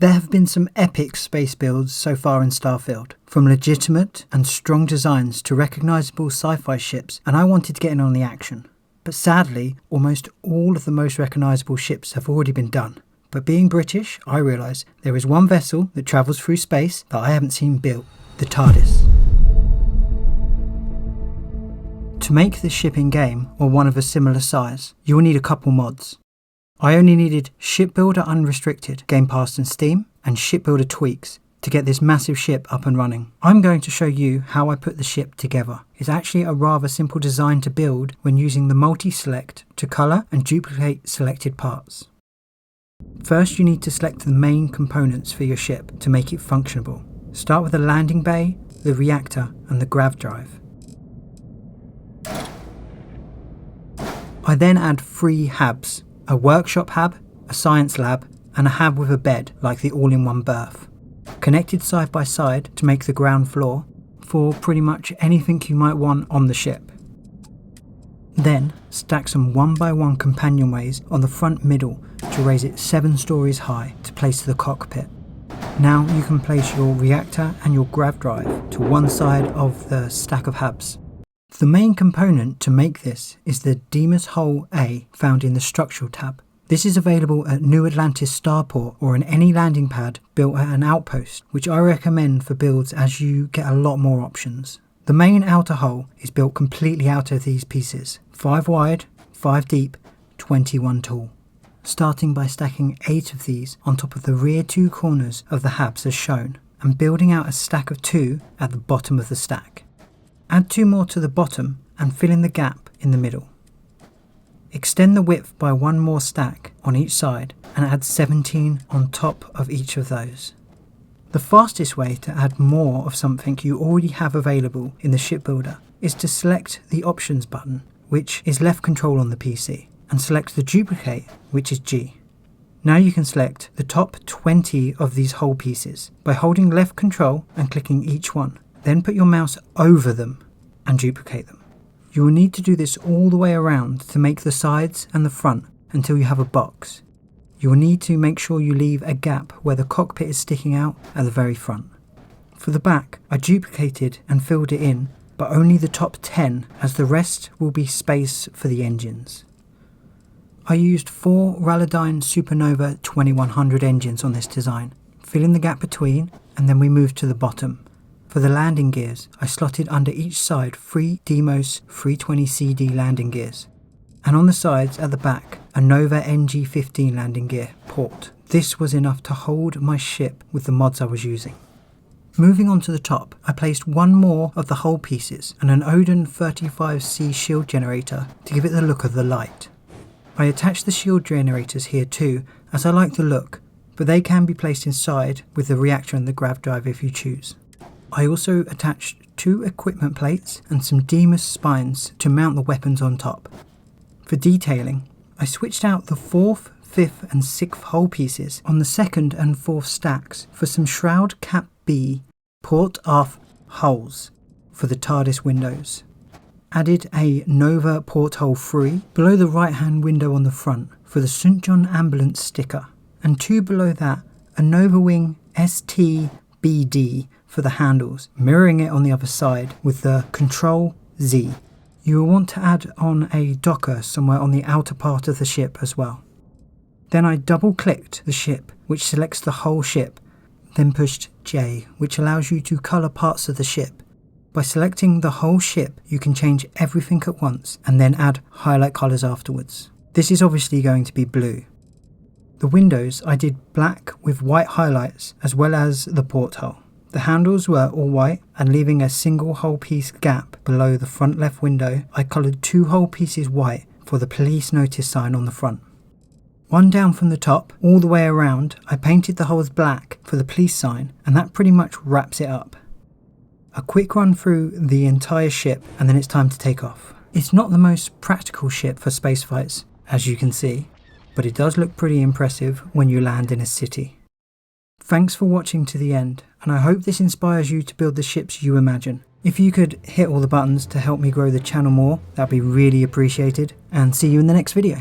There have been some epic space builds so far in Starfield, from legitimate and strong designs to recognisable sci-fi ships, and I wanted to get in on the action. But sadly, almost all of the most recognisable ships have already been done. But being British, I realise there is one vessel that travels through space that I haven't seen built, the Tardis. To make this ship in-game, or one of a similar size, you will need a couple mods. I only needed Shipbuilder Unrestricted, Game Pass and Steam, and Shipbuilder Tweaks to get this massive ship up and running. I'm going to show you how I put the ship together. It's actually a rather simple design to build when using the multi-select to colour and duplicate selected parts. First, you need to select the main components for your ship to make it functionable. Start with the landing bay, the reactor and the grav drive. I then add 3 habs. A workshop hab, a science lab, and a hab with a bed like the all-in-one berth, connected side by side to make the ground floor for pretty much anything you might want on the ship. Then stack some 1x1 companionways on the front middle to raise it 7 stories high to place the cockpit. Now you can place your reactor and your grav drive to one side of the stack of habs. The main component to make this is the Deimos Hull A found in the Structural tab. This is available at New Atlantis Starport or in any landing pad built at an outpost, which I recommend for builds as you get a lot more options. The main outer hull is built completely out of these pieces, 5 wide, 5 deep, 21 tall. Starting by stacking 8 of these on top of the rear 2 corners of the habs as shown, and building out a stack of 2 at the bottom of the stack. Add 2 more to the bottom and fill in the gap in the middle. Extend the width by 1 more stack on each side and add 17 on top of each of those. The fastest way to add more of something you already have available in the shipbuilder is to select the options button, which is left control on the PC, and select the duplicate, which is G. Now you can select the top 20 of these whole pieces by holding left control and clicking each one. Then put your mouse over them and duplicate them. You will need to do this all the way around to make the sides and the front until you have a box. You will need to make sure you leave a gap where the cockpit is sticking out at the very front. For the back, I duplicated and filled it in, but only the top 10 as the rest will be space for the engines. I used 4 Raladyne Supernova 2100 engines on this design, filling the gap between, and then we moved to the bottom. For the landing gears, I slotted under each side 3 Deimos 320CD landing gears, and on the sides at the back, a Nova NG15 landing gear port. This was enough to hold my ship with the mods I was using. Moving on to the top, I placed 1 more of the hull pieces and an Odin 35C shield generator to give it the look of the light. I attached the shield generators here too, as I like the look, but they can be placed inside with the reactor and the grav drive if you choose. I also attached 2 equipment plates and some Deimos spines to mount the weapons on top. For detailing, I switched out the 4th, 5th and 6th hull pieces on the 2nd and 4th stacks for some Shroud Cap B port aft hulls for the TARDIS windows. Added a Nova porthole 3 below the right hand window on the front for the St John ambulance sticker, and 2 below that a Nova Wing STBD for the handles, mirroring it on the other side with the Control Z. You will want to add on a docker somewhere on the outer part of the ship as well. Then I double clicked the ship, which selects the whole ship, then pushed J, which allows you to colour parts of the ship. By selecting the whole ship, you can change everything at once and then add highlight colours afterwards. This is obviously going to be blue. The windows I did black with white highlights as well as the porthole. The handles were all white, and leaving a single whole piece gap below the front left window, I coloured 2 whole pieces white for the police notice sign on the front. 1 down from the top, all the way around, I painted the holes black for the police sign, and that pretty much wraps it up. A quick run through the entire ship and then it's time to take off. It's not the most practical ship for space fights, as you can see, but it does look pretty impressive when you land in a city. Thanks for watching to the end, and I hope this inspires you to build the ships you imagine. If you could hit all the buttons to help me grow the channel more, that'd be really appreciated, and see you in the next video.